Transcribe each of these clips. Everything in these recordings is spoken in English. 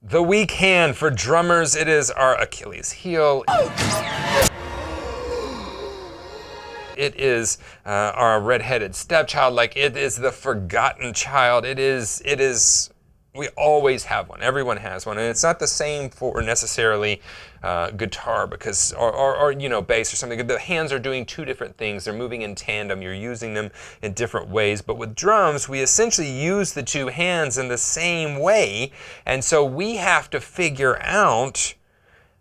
The weak hand for drummers, it is our Achilles heel. It is our redheaded stepchild, like it is the forgotten child. It is, we always have one. Everyone has one. And it's not the same for necessarily guitar because, or you know, bass or something. The hands are doing two different things. They're moving in tandem. You're using them in different ways. But with drums, we essentially use the two hands in the same way. And so we have to figure out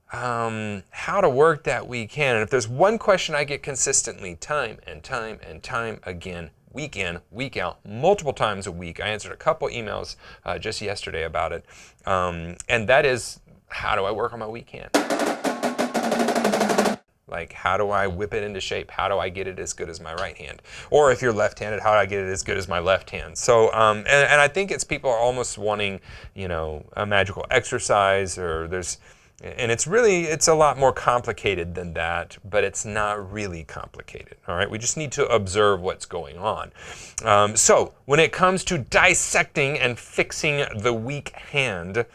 how to work that weak hand. And if there's one question I get consistently, time and time and time again, week in, week out, multiple times a week, I answered a couple emails just yesterday about it, and that is, how do I work on my weak hand? Like, how do I whip it into shape? How do I get it as good as my right hand? Or if you're left-handed, how do I get it as good as my left hand? So, and I think it's people are almost wanting, you know, a magical exercise, or there's, and it's a lot more complicated than that, but it's not really complicated, all right? We just need to observe what's going on. So when it comes to dissecting and fixing the weak hand,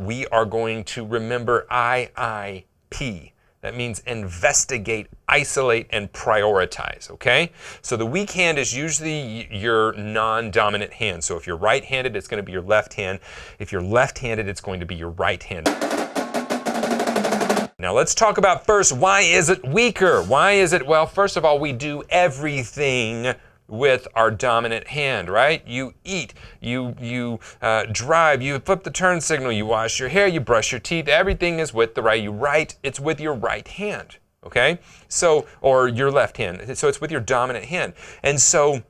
we are going to remember IIP. That means investigate, isolate, and prioritize, okay? So the weak hand is usually your non-dominant hand. So if you're right-handed, it's going to be your left hand. If you're left-handed, it's going to be your right hand. Now let's talk about first, why is it weaker? Why is it, well, first of all, we do everything with our dominant hand, right? You eat, you drive, you flip the turn signal, you wash your hair, you brush your teeth, everything is with the right. You write, it's with your right hand, okay? So, or your left hand, so it's with your dominant hand. And so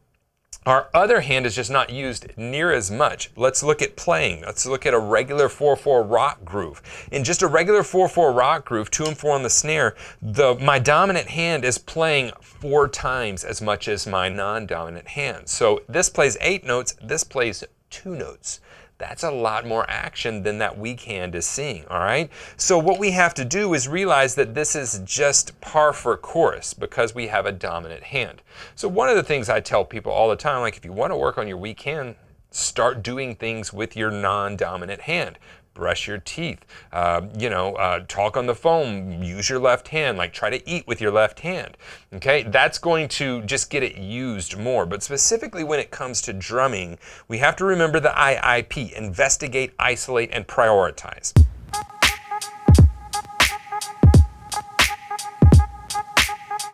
our other hand is just not used near as much. Let's look at playing. Let's look at a regular 4/4 rock groove. In just a regular 4/4 rock groove, 2 and 4 on the snare, my dominant hand is playing 4 times as much as my non-dominant hand. So this plays 8 notes, this plays 2 notes. That's a lot more action than that weak hand is seeing, all right? So what we have to do is realize that this is just par for course because we have a dominant hand. So one of the things I tell people all the time, like if you want to work on your weak hand, start doing things with your non-dominant hand. Brush your teeth, talk on the phone, use your left hand, like try to eat with your left hand, okay? That's going to just get it used more. But specifically when it comes to drumming, we have to remember the IIP, investigate, isolate, and prioritize.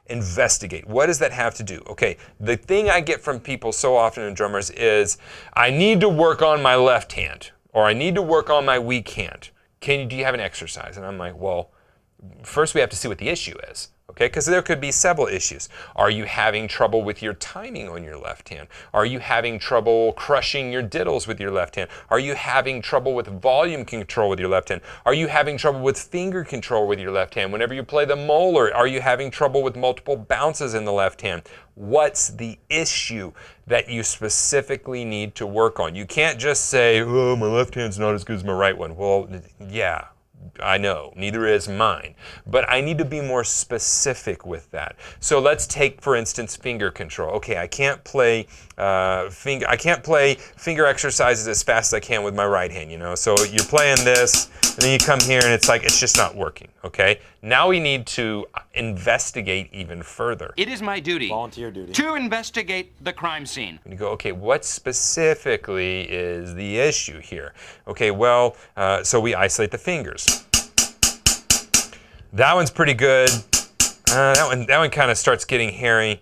Investigate. What does that have to do? Okay, the thing I get from people so often in drummers is, I need to work on my left hand, or I need to work on my weak hand. Do you have an exercise? And I'm like, well, first we have to see what the issue is, okay? Because there could be several issues. Are you having trouble with your timing on your left hand? Are you having trouble crushing your diddles with your left hand? Are you having trouble with volume control with your left hand? Are you having trouble with finger control with your left hand? Whenever you play the molar, are you having trouble with multiple bounces in the left hand? What's the issue that you specifically need to work on? You can't just say, oh, my left hand's not as good as my right one. Well, yeah, I know, neither is mine, but I need to be more specific with that. So let's take, for instance, finger control. Okay, I can't play finger exercises as fast as I can with my right hand, you know? So you're playing this, and then you come here and it's like, it's just not working, okay? Now we need to investigate even further. It is my duty, volunteer duty, to investigate the crime scene. And you go, okay, what specifically is the issue here? Okay, well, so we isolate the fingers. That one's pretty good. That one kind of starts getting hairy,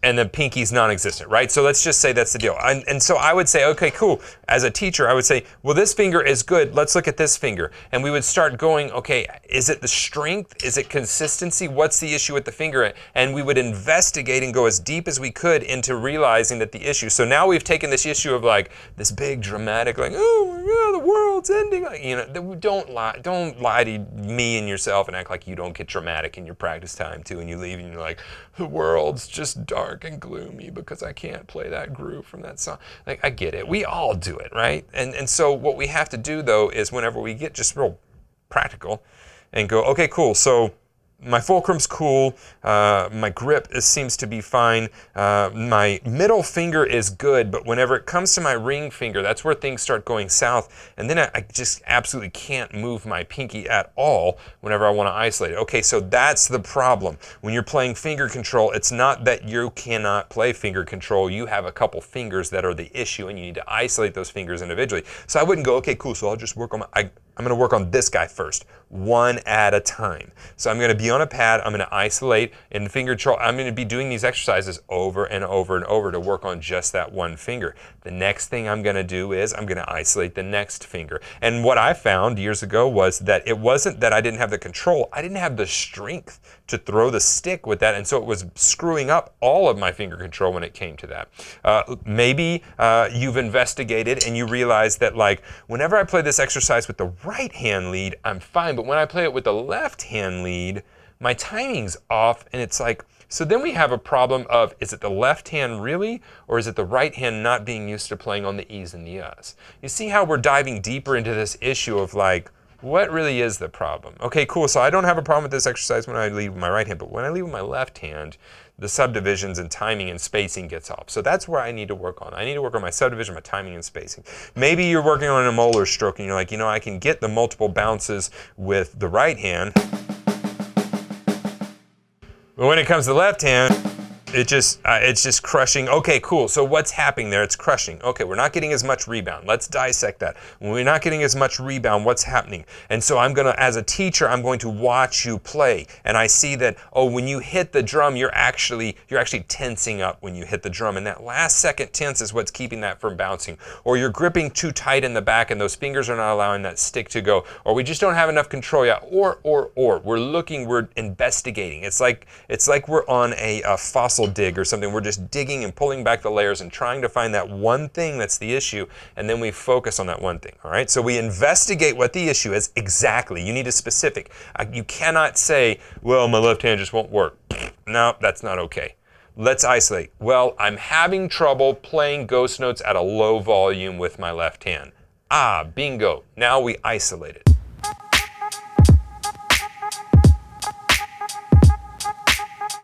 and the pinky's non-existent, right? So let's just say that's the deal. And so I would say, okay, cool. As a teacher, I would say, well, this finger is good. Let's look at this finger. And we would start going, okay, is it the strength? Is it consistency? What's the issue with the finger? And we would investigate and go as deep as we could into realizing that the issue. So now we've taken this issue of like this big dramatic, like, oh my God, the world's ending. Like, you know, don't lie to me and yourself and act like you don't get dramatic in your practice time too. And you leave and you're like, the world's just dark and gloomy because I can't play that groove from that song. Like, I get it. We all do it, right? And so what we have to do though is whenever we get just real practical and go, okay, cool. So my fulcrum's cool, my grip seems to be fine, my middle finger is good, but whenever it comes to my ring finger, that's where things start going south, and then I just absolutely can't move my pinky at all whenever I want to isolate it. Okay, so that's the problem. When you're playing finger control, it's not that you cannot play finger control, you have a couple fingers that are the issue, and you need to isolate those fingers individually. So I wouldn't go, okay, cool, so I'll just work on I'm going to work on this guy first, one at a time. So I'm going to be on a pad, I'm going to isolate in finger control. I'm going to be doing these exercises over and over and over to work on just that one finger. The next thing I'm going to do is I'm going to isolate the next finger. And what I found years ago was that it wasn't that I didn't have the control, I didn't have the strength to throw the stick with that, and so it was screwing up all of my finger control when it came to that. Maybe you've investigated and you realize that, like, whenever I play this exercise with the right hand lead, I'm fine, but when I play it with the left hand lead, my timing's off, and it's like, so then we have a problem of, is it the left hand really, or is it the right hand not being used to playing on the E's and the U's? You see how we're diving deeper into this issue of, like, what really is the problem? Okay, cool, so I don't have a problem with this exercise when I lead with my right hand, but when I lead with my left hand, the subdivisions and timing and spacing gets off. So that's where I need to work on. I need to work on my subdivision, my timing and spacing. Maybe you're working on a molar stroke and you're like, you know, I can get the multiple bounces with the right hand, but when it comes to the left hand, it's just crushing. Okay, cool. So what's happening there? It's crushing. Okay, we're not getting as much rebound. Let's dissect that. When we're not getting as much rebound, what's happening? And so I'm gonna, as a teacher, I'm going to watch you play. And I see that, oh, when you hit the drum, you're actually tensing up when you hit the drum. And that last second tense is what's keeping that from bouncing. Or you're gripping too tight in the back and those fingers are not allowing that stick to go. Or we just don't have enough control yet. Or. We're investigating. It's like we're on a fossil dig or something. We're just digging and pulling back the layers and trying to find that one thing that's the issue, and then we focus on that one thing. All right, so we investigate what the issue is exactly. You need a specific. You cannot say, well, my left hand just won't work. No, that's not okay. Let's isolate. Well, I'm having trouble playing ghost notes at a low volume with my left hand. Ah, bingo. Now we isolate it.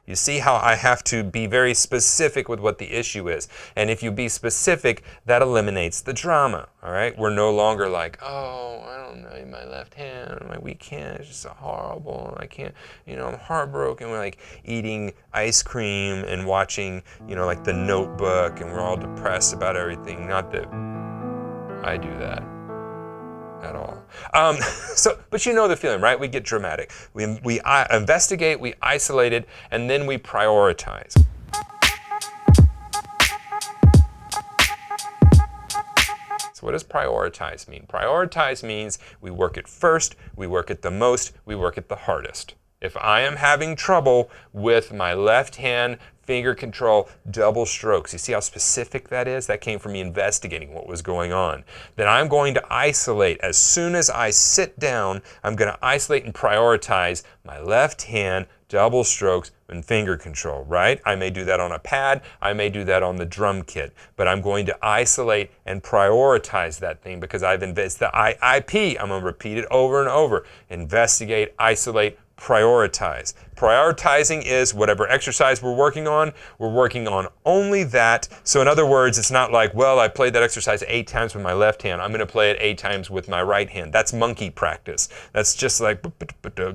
You see how I have to be very specific with what the issue is. And if you be specific, that eliminates the drama, all right? We're no longer like, oh, I don't know, my left hand, my weak hand is just so horrible, I can't, you know, I'm heartbroken. We're like eating ice cream and watching, you know, like The Notebook, and we're all depressed about everything. Not that I do that at all. But you know the feeling, right? We get dramatic. We investigate, we isolate it, and then we prioritize. So what does prioritize mean? Prioritize means we work it first, we work it the most, we work it the hardest. If I am having trouble with my left hand finger control double strokes, you see how specific that is? That came from me investigating what was going on. Then I'm going to isolate. As soon as I sit down, I'm going to isolate and prioritize my left hand double strokes and finger control, right? I may do that on a pad, I may do that on the drum kit, but I'm going to isolate and prioritize that thing because I've invested the IIP. I'm going to repeat it over and over. Investigate, isolate, prioritize. Prioritizing is whatever exercise we're working on only that. So in other words, it's not like, well, I played that exercise 8 times with my left hand, I'm going to play it 8 times with my right hand. That's monkey practice. That's just like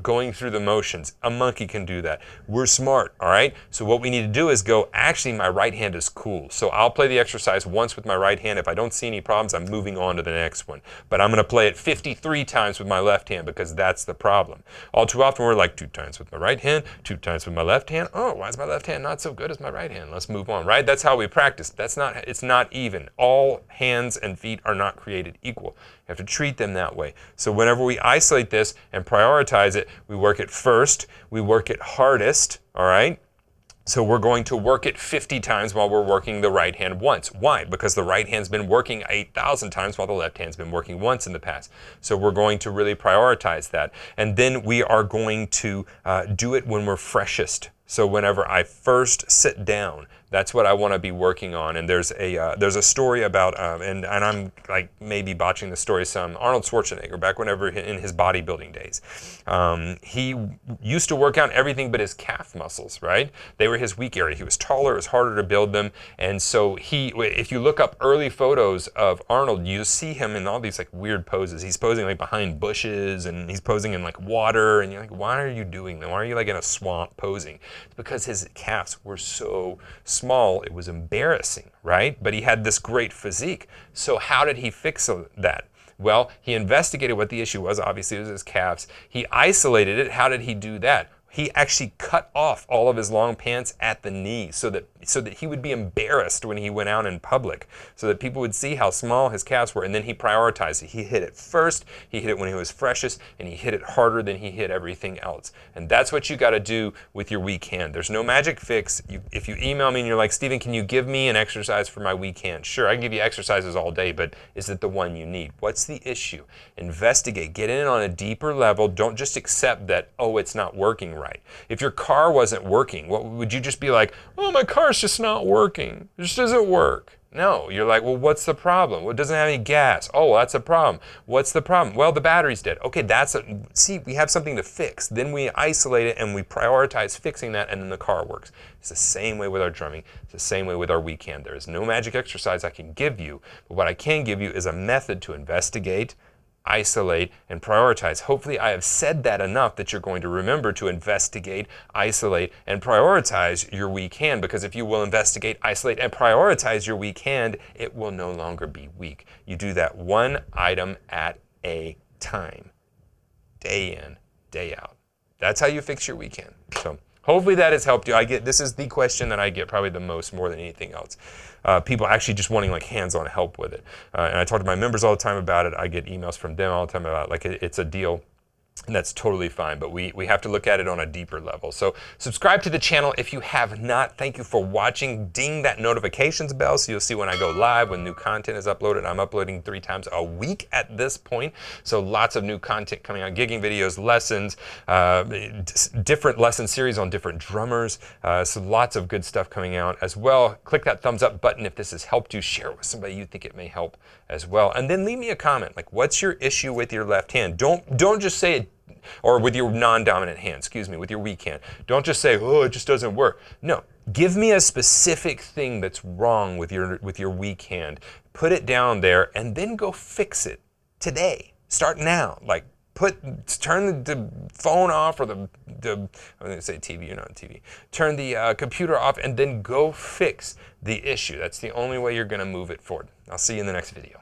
going through the motions. A monkey can do that. We're smart, all right? So what we need to do is go, actually, my right hand is cool. So I'll play the exercise once with my right hand. If I don't see any problems, I'm moving on to the next one. But I'm going to play it 53 times with my left hand because that's the problem. All too often, we're like 2 times with my right hand, 2 times with my left hand. Oh, why is my left hand not so good as my right hand? Let's move on, right? That's how we practice. It's not even. All hands and feet are not created equal. You have to treat them that way. So whenever we isolate this and prioritize it, we work it first, we work it hardest, all right? So we're going to work it 50 times while we're working the right hand once. Why? Because the right hand's been working 8,000 times while the left hand's been working once in the past. So we're going to really prioritize that. And then we are going to do it when we're freshest. So whenever I first sit down, that's what I want to be working on. And there's a story about, and I'm like maybe botching the story some, Arnold Schwarzenegger, back whenever in his bodybuilding days. He used to work out everything but his calf muscles, right? They were his weak area. He was taller, it was harder to build them. And so if you look up early photos of Arnold, you see him in all these like weird poses. He's posing like behind bushes, and he's posing in like water, and you're like, why are you doing that? Why are you like in a swamp posing? It's because his calves were so small, it was embarrassing, right? But he had this great physique. So how did he fix that? Well, he investigated what the issue was. Obviously, it was his calves. He isolated it. How did he do that? He actually cut off all of his long pants at the knee so that he would be embarrassed when he went out in public, so that people would see how small his calves were, and then he prioritized it. He hit it first, he hit it when he was freshest, and he hit it harder than he hit everything else. And that's what you got to do with your weak hand. There's no magic fix. If you email me and you're like, Stephen, can you give me an exercise for my weak hand? Sure, I can give you exercises all day, but is it the one you need? What's the issue? Investigate, get in on a deeper level. Don't just accept that, oh, it's not working right. If your car wasn't working, what would you just be like, oh, my car's just not working. It just doesn't work. No, you're like, well, what's the problem? Well, it doesn't have any gas. Oh, well, that's a problem. What's the problem? Well, the battery's dead. Okay, see, we have something to fix. Then we isolate it and we prioritize fixing that, and then the car works. It's the same way with our drumming. It's the same way with our weak hand. There is no magic exercise I can give you, but what I can give you is a method to investigate, isolate, and prioritize. Hopefully I have said that enough that you're going to remember to investigate, isolate, and prioritize your weak hand, because if you will investigate, isolate, and prioritize your weak hand, it will no longer be weak. You do that one item at a time, day in, day out. That's how you fix your weak hand. So hopefully that has helped you. This is the question that I get probably the most, more than anything else. People actually just wanting like hands-on help with it. And I talk to my members all the time about it. I get emails from them all the time about it. Like it's a deal. And that's totally fine, but we have to look at it on a deeper level. So subscribe to the channel if you have not. Thank you for watching. Ding that notifications bell so you'll see when I go live, when new content is uploaded. I'm uploading 3 times a week at this point, so lots of new content coming out, gigging videos, lessons, different lesson series on different drummers, so lots of good stuff coming out as well. Click that thumbs up button if this has helped you. Share it with somebody you think it may help as well. And then leave me a comment, like what's your issue with your left hand? Don't just say it, or with your non-dominant hand, excuse me, with your weak hand. Don't just say, oh, it just doesn't work. No, give me a specific thing that's wrong with your weak hand. Put it down there and then go fix it today. Start now. Like turn the phone off, or I'm going to say TV, you're not on TV. Turn the computer off and then go fix the issue. That's the only way you're going to move it forward. I'll see you in the next video.